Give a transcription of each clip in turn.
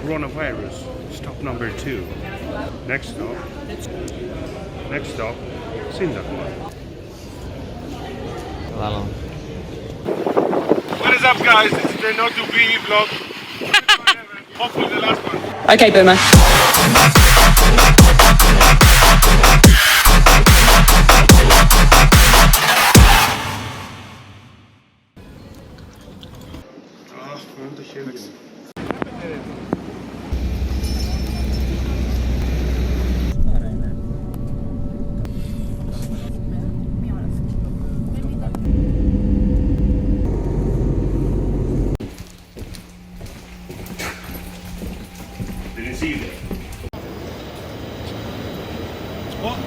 coronavirus. Stop number 2. Next stop, Σύνταγμα. What is up, guys? This is the Not2B vlog. Hopefully the last one. Okay, Boomer. Φαίνεται το χέρι μου. Didn't see you there. Oh,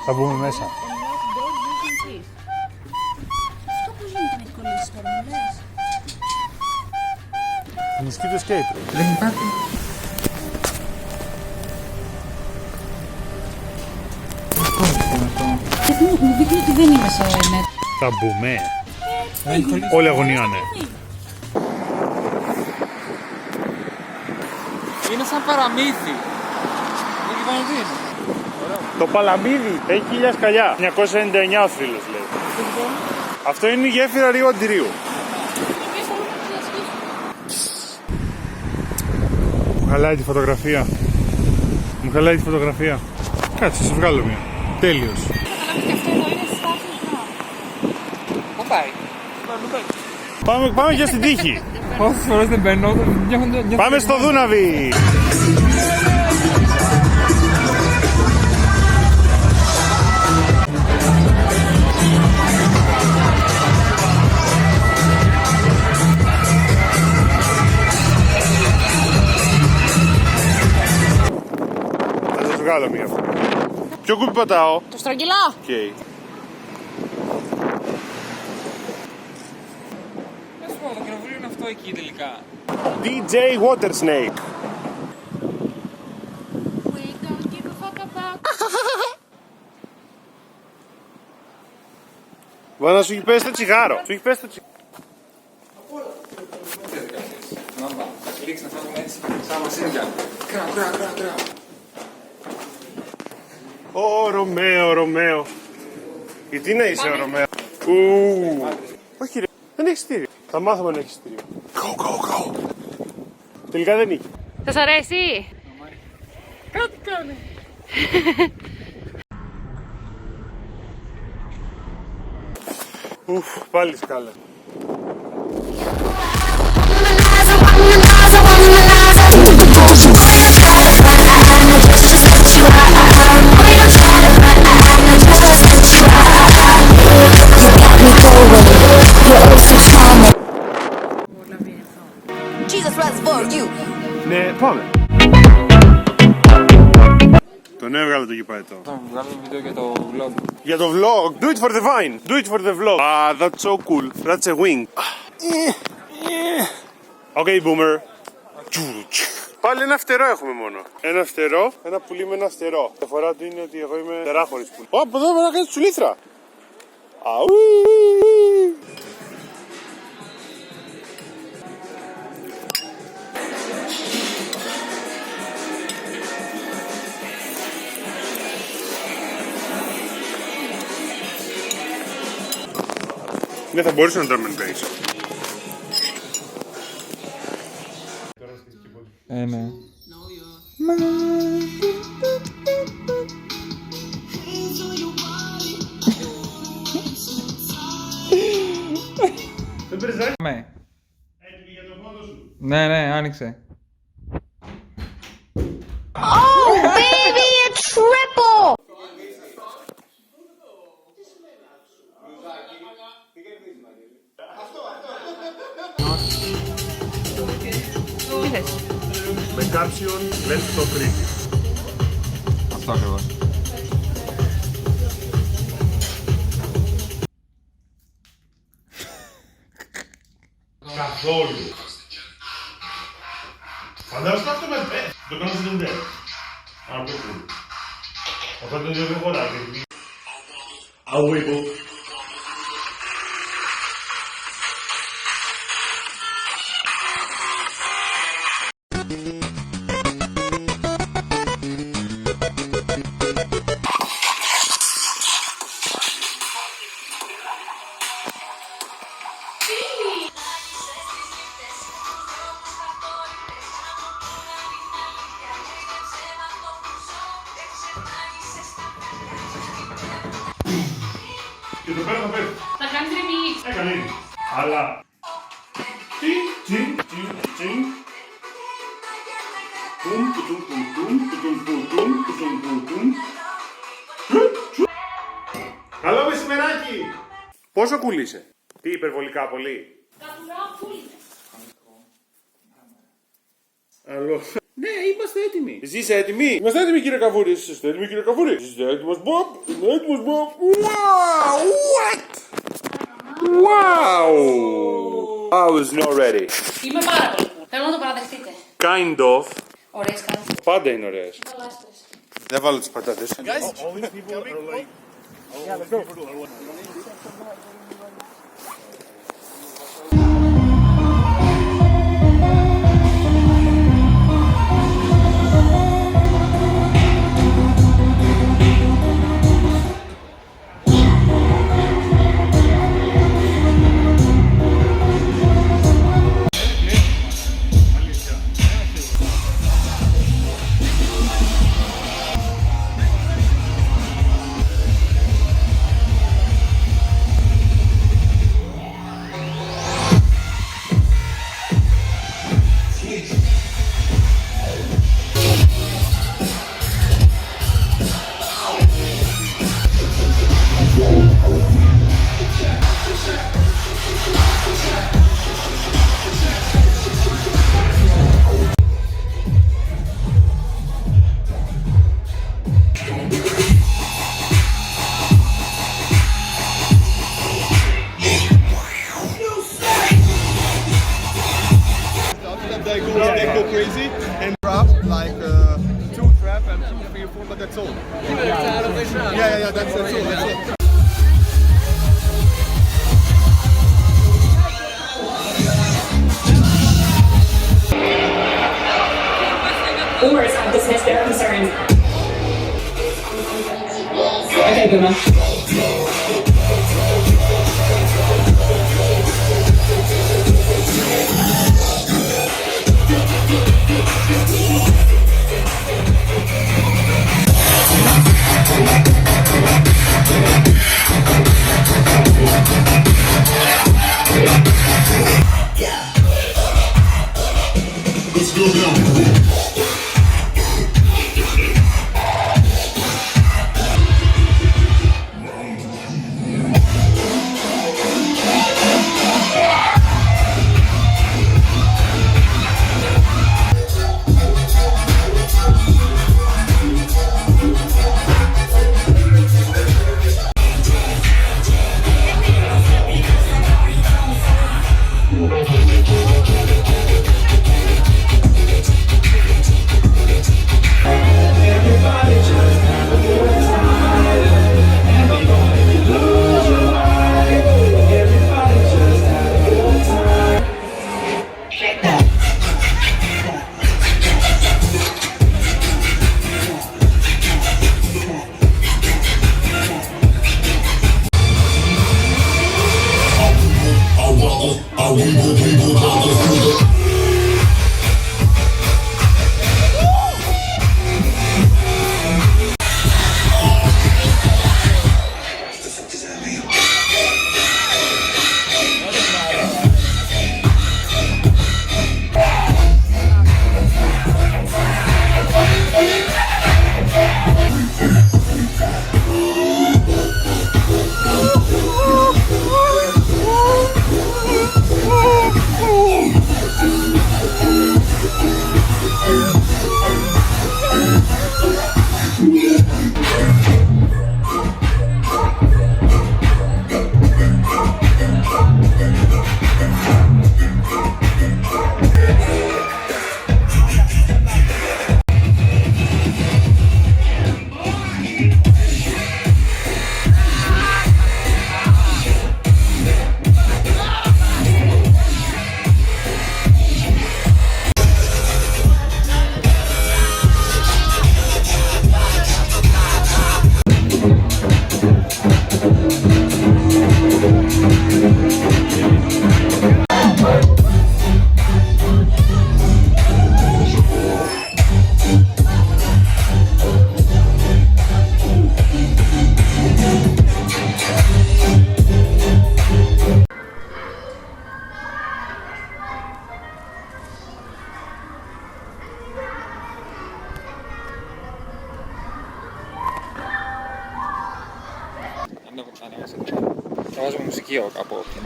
θα μπούμε μέσα. Αυτό πώς γίνεται να κολλήσεις τώρα, μου λες? Ενισχύει το escape. Δεν υπάρχει. Μου δείχνει ότι δεν είμαι σε μέτρο. Θα μπούμε. Όλοι αγωνιάνε. Είναι σαν παραμύθι. Είναι Βανδίνο. Το Παλαμίδι έχει 1000 σκαλιά. 999 ο θρύλος λέει. Αυτό είναι η γέφυρα Ρίου Αντιρίου. Μου χαλάει τη φωτογραφία. Μου χαλάει τη φωτογραφία. Κάτσε, σε βγάλω μία. Τέλειος. Πού πάει? Πάμε για στην τύχη. Όσες φορές δεν μπαίνω, Πάμε στο Δούναβι. Θα σας βγάλω μία. Ποιο κουμπί πατάω? Το στρογγυλό! Okay. Να σου πω, το κοινοβούλιο είναι αυτό εκεί τελικά. DJ Watersnake. We don't give a fuck about... Βάνα, σου έχει πέσει το τσιγάρο. Σου έχει πέσει το τσιγάρο. Νόμπα, θα ρίξει να φάμε έτσι, σαν μασίδια. Κρά. Ω, Ρωμαίο, Ρωμαίο. Γιατί να είσαι, Ρωμαίο. Όχι ρε, δεν έχει εισιτήριο. Θα μάθουμε αν έχει εισιτήριο. Go. Τελικά δεν είχε. Σας αρέσει? Κάτι κάνει. Ουφ, πάλι σκάλα. Ναι, πάμε. Τον έβγαλε το γηπαετό. Θα βγάλω βίντεο για το vlog. Για το vlog. Do it for the vine. Do it for the vlog. Ah, that's so cool. That's a wing. Okay, boomer. Πάλι ένα φτερό έχουμε μόνο. Ένα φτερό, ένα πουλί με ένα φτερό. Η διαφορά του είναι ότι εγώ είμαι τεράχωρης πουλί. Ω, από εδώ πρέπει να κάνεις τσουλήθρα. Αου. Ναι, θα μπορούσε να drum and bass. Ναι. Δεν πρεζάκι. Ναι. Έτοιμη για το φόντο σου. Ναι, άνοιξε. Oh, baby, a triple! Τι θες? Με κάψιον δεν το κρύβει. Αυτό ακριβώς. Καθόλου. Φαντάζομαι αυτό με πες. Το κάνω στην τεντέ. Αν το κούλ. Αυτό είναι το χωράκι. I wiggle. Και το πέρα θα πέφτει. Θα κάνεις remix. Έκανε ήδη. Αλλά... Τσιν, τσιν, τσιν, τσιν. Πουμ, πουτουμ, πουτουμ, πουτουμ, πουτουμ, πουτουμ, πουτουμ. Καλό μεσημεράκι! Πόσο κούλησε? Τι υπερβολικά πολύ? Αλλό. Ναι, είμαστε έτοιμοι. Εσείς είστε έτοιμοι? Είμαστε έτοιμοι, κύριε Καβούρη. Εσείς είστε έτοιμοι, κύριε Καβούρη? Εσείς είστε έτοιμος, Μπομπ? Είμαι έτοιμος, Μπομπ. Wow! What? Wow! I was not ready. Είμαι πάρα πολύ cool. Θέλω να το παραδεχτείτε. Kind of. Ωραίες κάνεις. Πάντα είναι ωραίες. Παλάστρες. Δεν βάλω τις πατάτες. They go crazy and trap like 2 trap and 2, 3, 4, but that's all. Yeah, that's all. Boomers have dismissed their concerns. Okay, Boomer. Let's go down. το ανέβασα. Θα βάζουμε μουσική από όποια.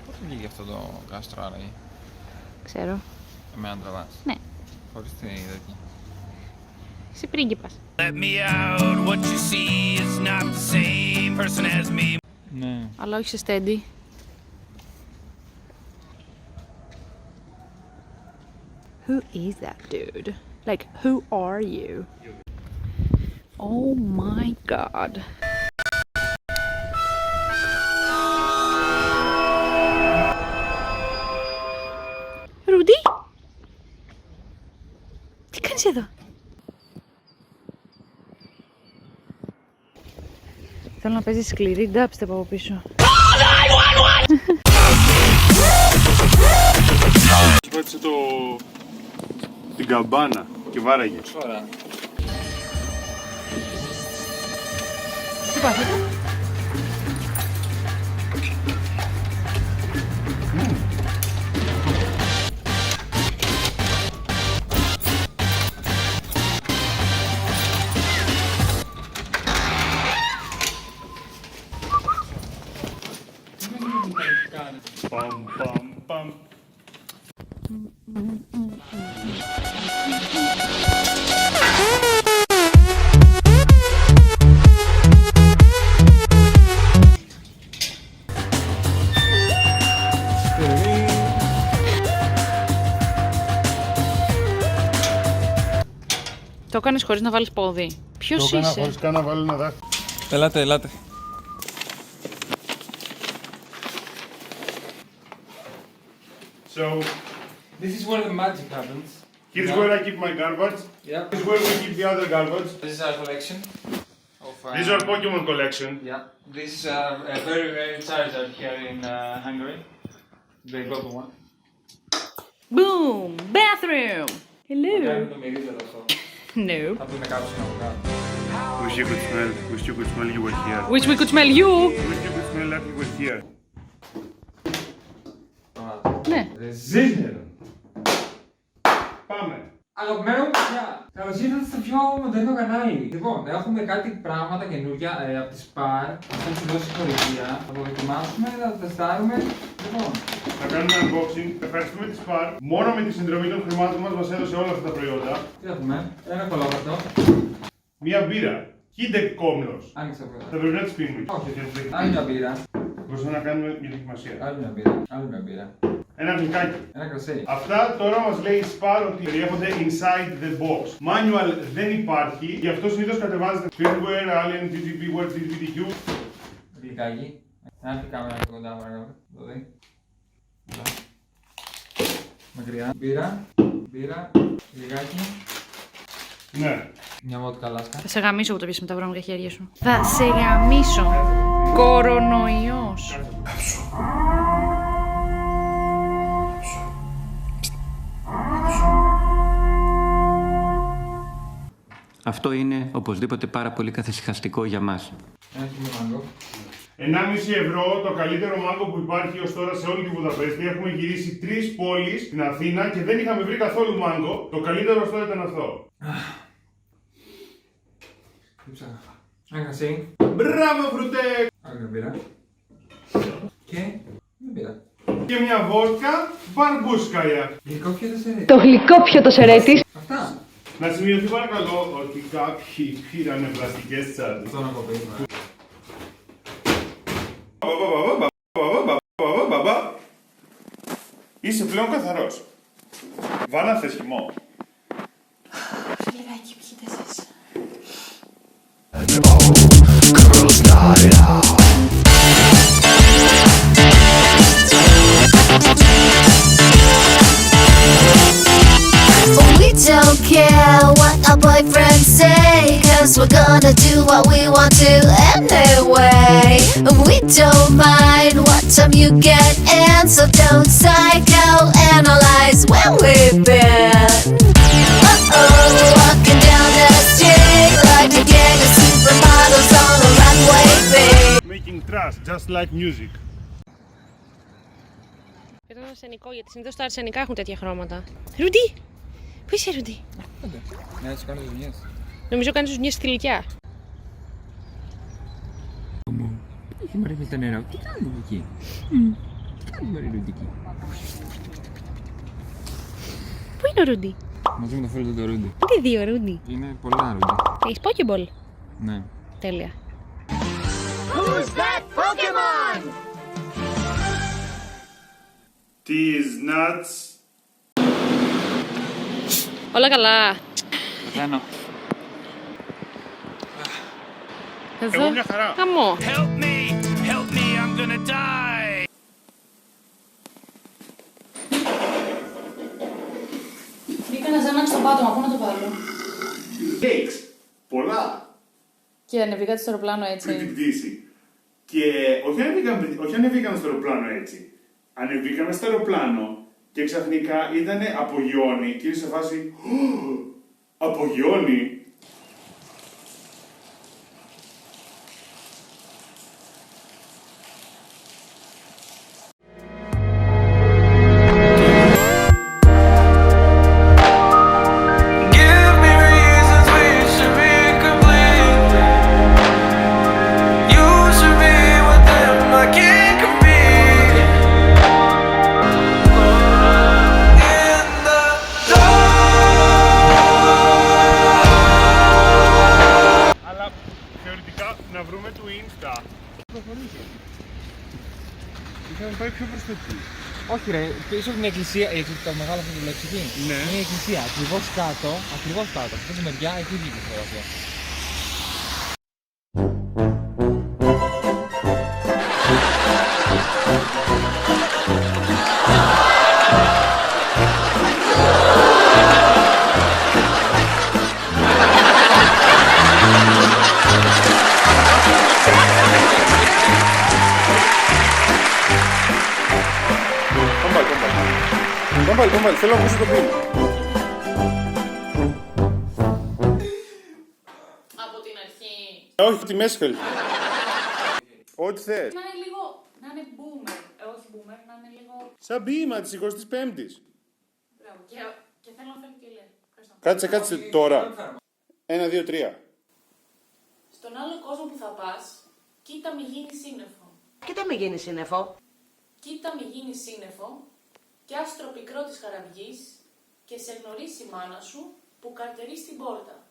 Πότε βγήκε αυτό το κάστρο άραγε? Ξέρω. Εμένα τραβάς. Ναι. Χωρίς την τέτοια. Είσαι πρίγκιπας. Ναι. Αλλά όχι σε steady. Who is that dude? Like, who are you? Oh my god. Ρούντι! Τι κάνεις εδώ? Θέλω να παίζει σκληρή dubstep από πίσω. Πάτησε την καμπάνα και βάραγε. Ωραία. Τι πάθετε? Παμ, παμ, παμ. Το έκανες χωρίς να βάλεις πόδι. Ποιος Το έκανα είσαι? χωρίς καν να βάλω ένα δάχτυλο. Ελάτε, ελάτε. So, This is where the magic happens. here's where I keep my garbage. Yeah. Here's where we keep the other garbage. This is our collection. Of, This is our Pokemon collection. Yeah. This is a very rare Charizard here in Hungary. The golden one. Boom! Bathroom! Hello! Κάνουμε το μυρίζερο αυτό. No. Θα πούμε κάψουν από κάτω. Wish you could smell. Wish you could smell you were here. Wish we could smell you! Wish you could smell like you were here. Ναι. Ζήνερο. Πάμε. Αγαπημένα μου παιδιά, καλώς ήρθατε στο πιο μοντέρνο κανάλι. Λοιπόν, έχουμε κάτι πράγματα καινούργια από τη Spar. Θα έχει δώσει χορηγία. Θα το δοκιμάσουμε, θα το τεστάρουμε. Λοιπόν, Θα κάνουμε unboxing. Ευχαριστούμε τη Spar. Μόνο με τη συνδρομή των χρημάτων μας έδωσε όλα αυτά τα προϊόντα. τι έχουμε, ένα κολόβατο. Μία μπύρα. Hidden Komlos. Άνοιξε από Θα πρέπει να τη πίνουμε. Όχι, άλλη μια μπύρα. Μπορούμε να κάνουμε μια δοκιμασία. Άλλη μια μπύρα. Άλλη μια μπύρα. Ένα γλυκάκι. Ένα κρασί. Αυτά τώρα μας λέει η Spar ότι περιέχονται inside the box. Manual δεν υπάρχει, γι' αυτό συνήθως κατεβάζετε firmware, Alien, GGB, Word, GGBTQ. Γλυκάκι. Να έρθει η κάμερα πιο κοντά, παρακαλώ. Το δει. Εδώ. Μακριά. Μπύρα. Μπύρα. Γλυκάκι. Ναι. Μια βότκα λάσκα. Θα σε γαμίσω που το πιες με τα βρώμικα χέρια σου. Θα σε γαμίσω. Κορονοϊός. Αυτό είναι οπωσδήποτε πάρα πολύ καθησυχαστικό για μας. Ένα χειμώνα μάγκο. 1,5 ευρώ το καλύτερο μάγκο που υπάρχει ως τώρα σε όλη τη Βουδαπέστη. Έχουμε γυρίσει 3 πόλεις στην Αθήνα και δεν είχαμε βρει καθόλου μάγκο. Το καλύτερο ως τώρα ήταν αυτό. Λείψα. Ένα κρασί. Μπράβο φρουτέ! Άλλη μια μπύρα. Και μια μπύρα. Και μια βότκα μπαρμπούσκαια. Γλυκό ποιο το σερέτη. Το γλυκό ποιο το σερέτης. Αυτά. Να σημειωθεί παρακαλώ ότι κάποιοι πήρανε πλαστικές τσάντες. Αυτό να κοπεί. Είσαι πλέον καθαρός. Βάνα θες χυμό. Λιγάκι πιείτε εσείς. We don't care what our boyfriends say, 'cause we're gonna do what we want to anyway. We don't mind what time you get in, so don't psychoanalyze where we've been. Walking down the street like a gang of supermodels on a runway beat. Making trash just like music. Ήταν αρσενικό, γιατί συνήθως τα αρσενικά έχουν τέτοια χρώματα. Ρούντι! Πού είσαι, Ρούντι? Ναι, έτσι κάνω δουλειές. Νομίζω κάνεις μια στυλικιά. Έχει μαρεί τα νερά. Τι κάνεις εκεί. Τι κάνεις μαρεί εκεί. Πού είναι ο Ρούντι? Μαζί με το φίλο του το Ρούντι. Τι δύο Ρούντι? Είναι πολλά Ρούντι. Έχεις Pokéball? Ναι. Τέλεια. These nuts. Όλα καλά. Πεθαίνω. Εδώ. Εγώ μια χαρά. Χαμό. Help me, I'm gonna die. Μπήκα ένα ζέμαξ στο πάτωμα, πού να το βάλω. Cakes. Πολλά. Και ανεβήκατε στο αεροπλάνο Πριν την έτσι. πτήση. Και όχι ανεβήκαμε στο αεροπλάνο έτσι. Ανεβήκαμε στο αεροπλάνο και ξαφνικά ήταν απογειώνει και ήρθε σε φάση απογειώνει. Αλλά θεωρητικά να βρούμε του Insta. Είχαμε πάει πιο προς το εκεί. Όχι ρε, πίσω από την εκκλησία, το μεγάλο αυτό το λέξη εκεί. Ναι. Είναι η εκκλησία, ακριβώς κάτω, αυτή τη μεριά, εκεί βγήκε η φωτογραφία. Come on, θέλω να ακούσω το πίνι. Από την αρχή. Όχι, τη μέση θέλει. Ό,τι θες. Να είναι λίγο. Να είναι boomer. Όχι boomer, να είναι λίγο. Σαν ποίημα της 25ης. Μπράβο. Και θέλω να φέρω και λέει. Κάτσε τώρα. 1, 2, 3. Στον άλλο κόσμο που θα πας, κοίτα μη γίνει σύννεφο. Κοίτα με γίνει σύννεφο. Κοίτα μη γίνει σύννεφο και άστρο πικρό της χαραυγής και σε γνωρίσει η μάνα σου που καρτερεί στην πόρτα.